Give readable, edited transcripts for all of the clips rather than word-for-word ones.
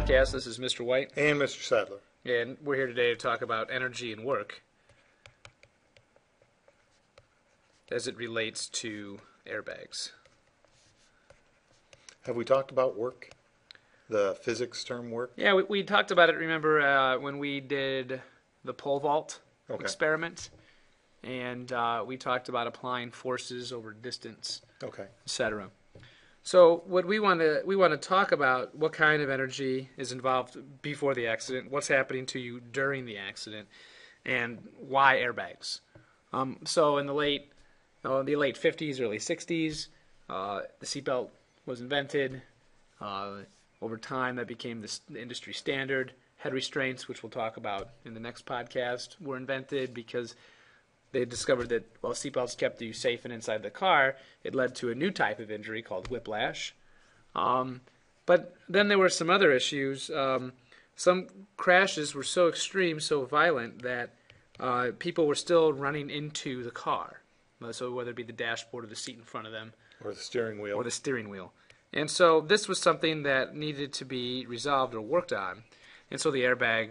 podcast. This is Mr. White. And Mr. Sadler. And we're here today to talk about energy and work as it relates to airbags. Have we talked about work? The physics term work? Yeah, we talked about it, remember, when we did the pole vault experiment. And we talked about applying forces over distance, etc. So what we want to talk about what kind of energy is involved before the accident, what's happening to you during the accident, and why airbags. So in the late 50s, early 60s, the seatbelt was invented. Over time, that became the industry standard. Head restraints, which we'll talk about in the next podcast, were invented because they discovered that while seatbelts kept you safe and inside the car, it led to a new type of injury called whiplash. But then there were some other issues. Some crashes were so extreme, so violent, that people were still running into the car. So whether it be the dashboard or the seat in front of them. Or the steering wheel. And so this was something that needed to be resolved or worked on. And so the airbag,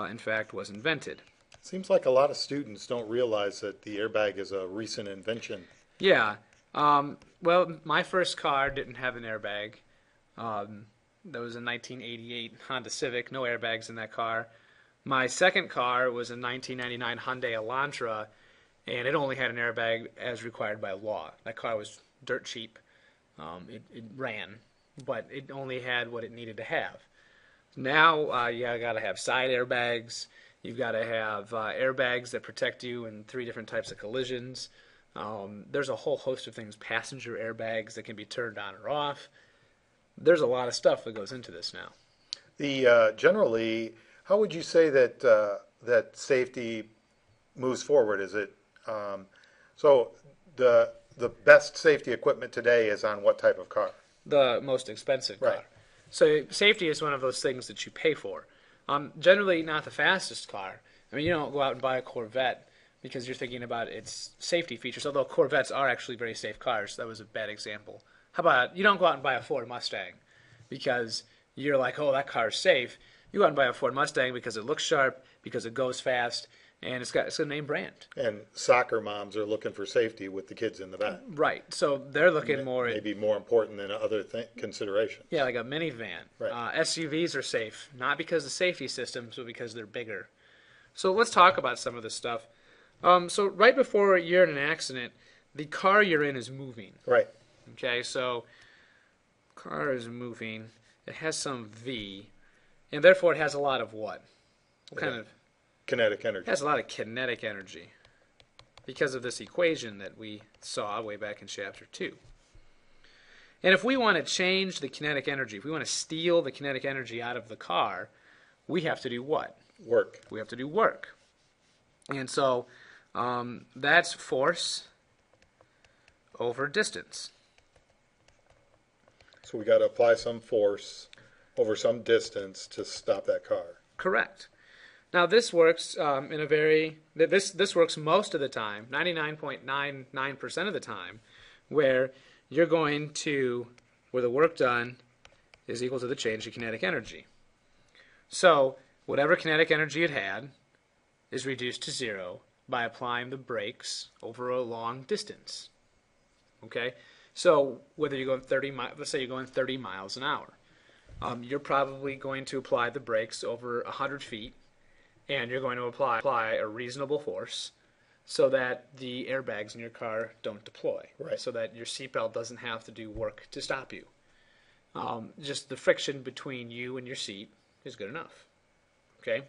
in fact, was invented. Seems like a lot of students don't realize that the airbag is a recent invention. Yeah. Well, my first car didn't have an airbag. That was a 1988 Honda Civic. No airbags in that car. My second car was a 1999 Hyundai Elantra, and it only had an airbag as required by law. That car was dirt cheap. It ran, but it only had what it needed to have. Now you got to have side airbags. You've got to have airbags that protect you in 3 different types of collisions. There's a whole host of things, passenger airbags that can be turned on or off. There's a lot of stuff that goes into this now. Generally, how would you say that that safety moves forward? Is it so the best safety equipment today is on what type of car? The most expensive car. Right. So safety is one of those things that you pay for. Generally not the fastest car. I mean, you don't go out and buy a Corvette because you're thinking about its safety features, although Corvettes are actually very safe cars. That was a bad example. How about you don't go out and buy a Ford Mustang because you're like, oh, that car's safe. You go out and buy a Ford Mustang because it looks sharp, because it goes fast, and it's a name brand. And soccer moms are looking for safety with the kids in the back. Right. So they're looking more at maybe more important than other considerations. Yeah, like a minivan. Right. SUVs are safe, not because of safety systems, but because they're bigger. So let's talk about some of this stuff. So right before you're in an accident, the car you're in is moving. Right. Okay, so car is moving. It has some V, and therefore it has a lot of what? What kind of? Kinetic energy. It has a lot of kinetic energy because of this equation that we saw way back in Chapter 2. And if we want to change the kinetic energy, if we want to steal the kinetic energy out of the car, we have to do what? Work. We have to do work. And so that's force over distance. So we got to apply some force over some distance to stop that car. Correct. Now this works in a very this works most of the time, 99.99% of the time, where you're going to where the work done is equal to the change in kinetic energy. So whatever kinetic energy it had is reduced to 0 by applying the brakes over a long distance. Okay, so whether you're going 30 miles, let's say you're going 30 miles an hour, you're probably going to apply the brakes over 100 feet. And you're going to apply a reasonable force so that the airbags in your car don't deploy. Right. So that your seatbelt doesn't have to do work to stop you. Just the friction between you and your seat is good enough. Okay?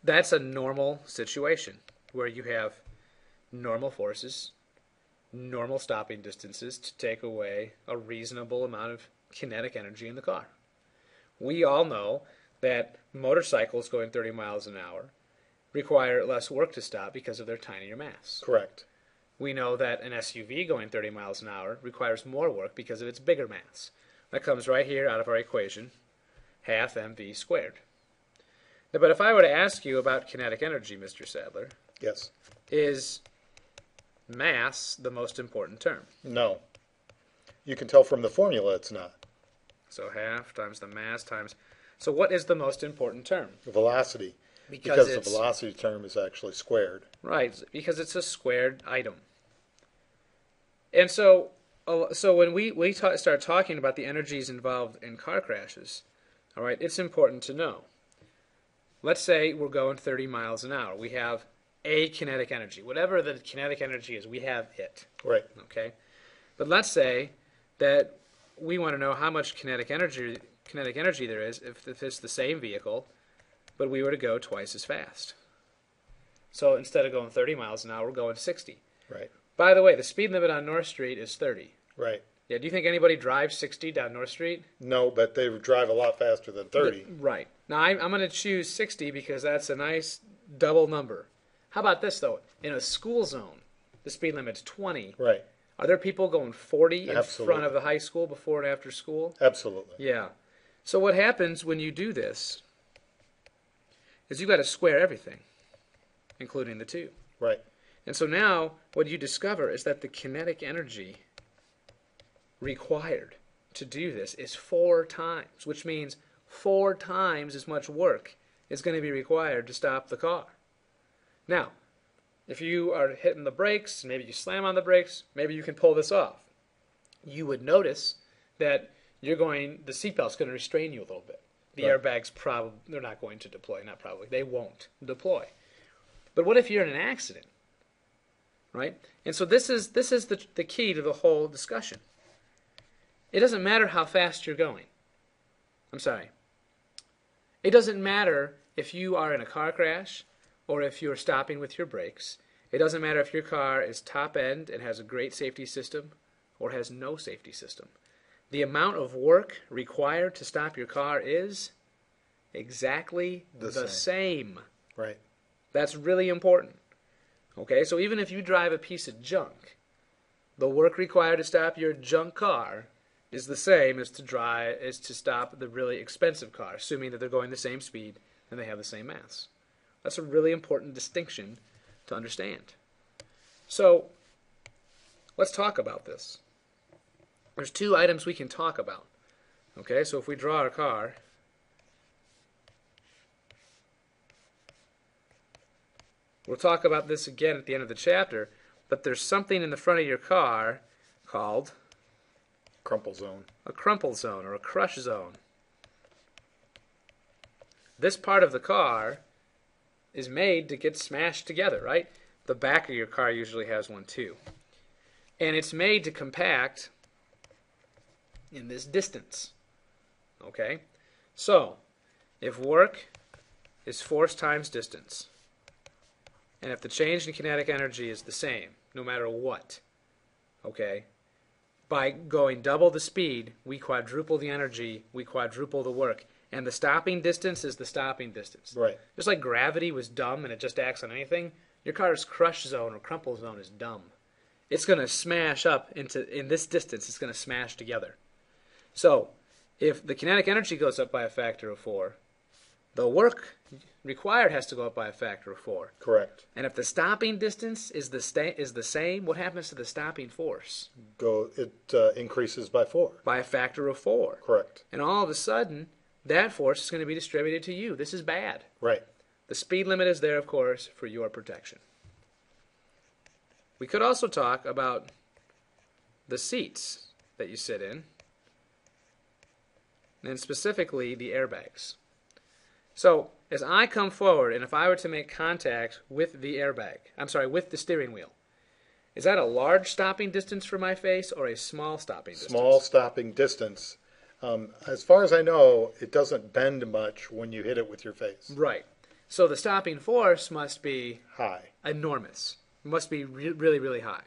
That's a normal situation where you have normal forces, normal stopping distances to take away a reasonable amount of kinetic energy in the car. We all know that motorcycles going 30 miles an hour require less work to stop because of their tinier mass. Correct. We know that an SUV going 30 miles an hour requires more work because of its bigger mass. That comes right here out of our equation, half mv squared. Now, but if I were to ask you about kinetic energy, Mr. Sadler, yes, is mass the most important term? No. You can tell from the formula it's not. So half times the mass times. So what is the most important term? Velocity. Because the velocity term is actually squared. Right, because it's a squared item. And so when we start talking about the energies involved in car crashes, all right, it's important to know. Let's say we're going 30 miles an hour. We have a kinetic energy. Whatever the kinetic energy is, we have it. Right. Okay? But let's say that we want to know how much kinetic energy there is if it's the same vehicle, but we were to go twice as fast. So instead of going 30 miles an hour, we're going 60. Right. By the way, the speed limit on North Street is 30. Right. Yeah, do you think anybody drives 60 down North Street? No, but they drive a lot faster than 30. Right. Now, I'm going to choose 60 because that's a nice double number. How about this, though? In a school zone, the speed limit's 20. Right. Are there people going 40 in Absolutely. front of the high school before and after school? Absolutely. Yeah. So what happens when you do this is you've got to square everything, including the two. Right. And so now what you discover is that the kinetic energy required to do this is 4 times, which means 4 times as much work is going to be required to stop the car. Now, if you are hitting the brakes, maybe you slam on the brakes, maybe you can pull this off. You would notice that the seatbelt's going to restrain you a little bit. The Right. airbags they're not going to deploy, not probably, they won't deploy. But what if you're in an accident, right? And so this is the key to the whole discussion. It doesn't matter how fast you're going. I'm sorry. It doesn't matter if you are in a car crash or if you're stopping with your brakes. It doesn't matter if your car is top end and has a great safety system or has no safety system. The amount of work required to stop your car is exactly the same. Right. That's really important. Okay, so even if you drive a piece of junk, the work required to stop your junk car is the same as to stop the really expensive car, assuming that they're going the same speed and they have the same mass. That's a really important distinction to understand. So let's talk about this. There's 2 items we can talk about. Okay, so if we draw our car, we'll talk about this again at the end of the chapter, but there's something in the front of your car called Crumple zone. a crumple zone or a crush zone. This part of the car is made to get smashed together, right? The back of your car usually has one too. And it's made to compact in this distance. Okay? So, if work is force times distance, and if the change in kinetic energy is the same, no matter what, okay, by going double the speed, we quadruple the energy, we quadruple the work. And the stopping distance is the stopping distance. Right. Just like gravity was dumb and it just acts on anything, your car's crush zone or crumple zone is dumb. It's going to smash up in this distance, it's going to smash together. So, if the kinetic energy goes up by a factor of 4, the work required has to go up by a factor of 4. Correct. And if the stopping distance is the same, what happens to the stopping force? It increases by 4. By a factor of 4. Correct. And all of a sudden, that force is going to be distributed to you. This is bad. Right. The speed limit is there, of course, for your protection. We could also talk about the seats that you sit in, and specifically the airbags. So, as I come forward, and if I were to make contact with the with the steering wheel, is that a large stopping distance for my face or a small stopping distance? Small stopping distance. As far as I know, it doesn't bend much when you hit it with your face. Right. So the stopping force must be High. enormous. It must be really, really high.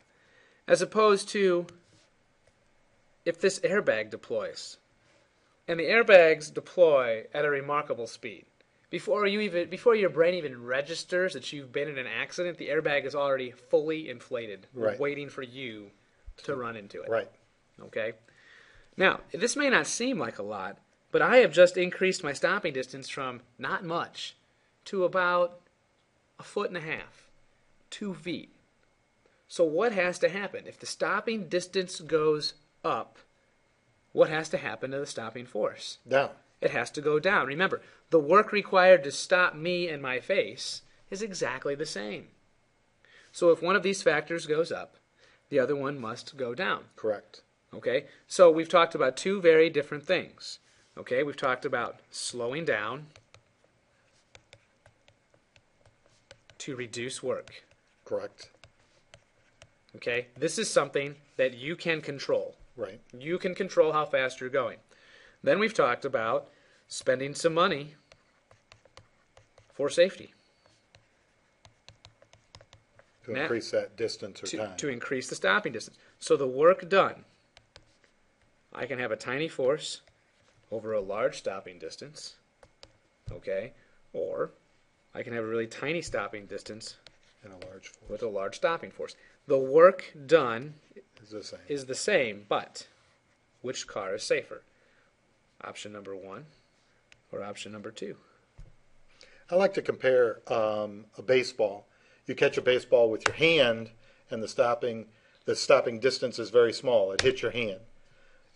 As opposed to if this airbag deploys. And the airbags deploy at a remarkable speed. Before your brain even registers that you've been in an accident, the airbag is already fully inflated, Right. waiting for you to run into it. Right. Okay? Now, this may not seem like a lot, but I have just increased my stopping distance from not much to about 1.5 feet, 2 feet. So what has to happen? If the stopping distance goes up, what has to happen to the stopping force? Down. It has to go down. Remember, the work required to stop me in my face is exactly the same. So if one of these factors goes up, the other one must go down. Correct. Okay? So we've talked about two very different things. Okay? We've talked about slowing down to reduce work. Correct. Okay? This is something that you can control. Right. You can control how fast you're going. Then we've talked about spending some money for safety. To increase that distance or time. To increase the stopping distance. So the work done, I can have a tiny force over a large stopping distance, okay? Or I can have a really tiny stopping distance and a large force. with a large stopping force. The work done is the same, but which car is safer? Option number 1 or option number 2? I like to compare a baseball. You catch a baseball with your hand, and the stopping distance is very small. It hits your hand.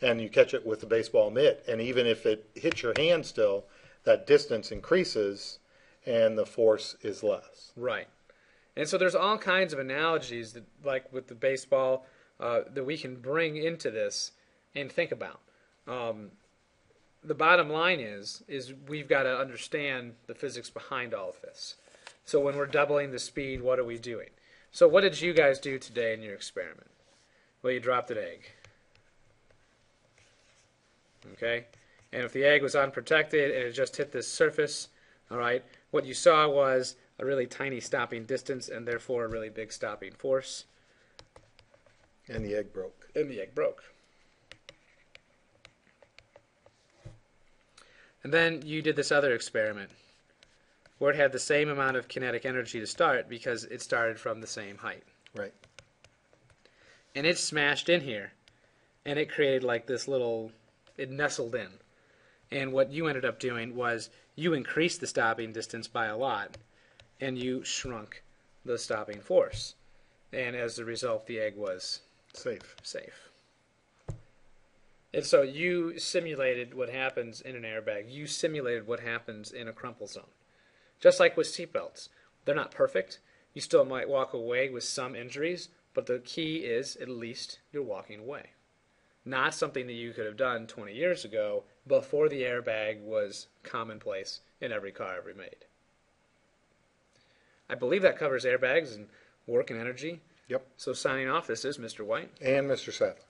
And you catch it with the baseball mitt, and even if it hits your hand still, that distance increases, and the force is less. Right. And so there's all kinds of analogies, that, like with the baseball, that we can bring into this and think about. The bottom line is we've got to understand the physics behind all of this. So when we're doubling the speed, what are we doing? So what did you guys do today in your experiment? Well, you dropped an egg. Okay? And if the egg was unprotected and it just hit this surface, all right, what you saw was a really tiny stopping distance and therefore a really big stopping force. And the egg broke. And the egg broke. And then you did this other experiment where it had the same amount of kinetic energy to start because it started from the same height. Right. And it smashed in here, and it created like this little, it nestled in. And what you ended up doing was you increased the stopping distance by a lot, and you shrunk the stopping force. And as a result, the egg was safe. And so you simulated what happens in an airbag. You simulated what happens in a crumple zone. Just like with seatbelts. They're not perfect. You still might walk away with some injuries, but the key is at least you're walking away. Not something that you could have done 20 years ago before the airbag was commonplace in every car ever made. I believe that covers airbags and work and energy. Yep. So signing off, this is Mr. White. And Mr. Sadler.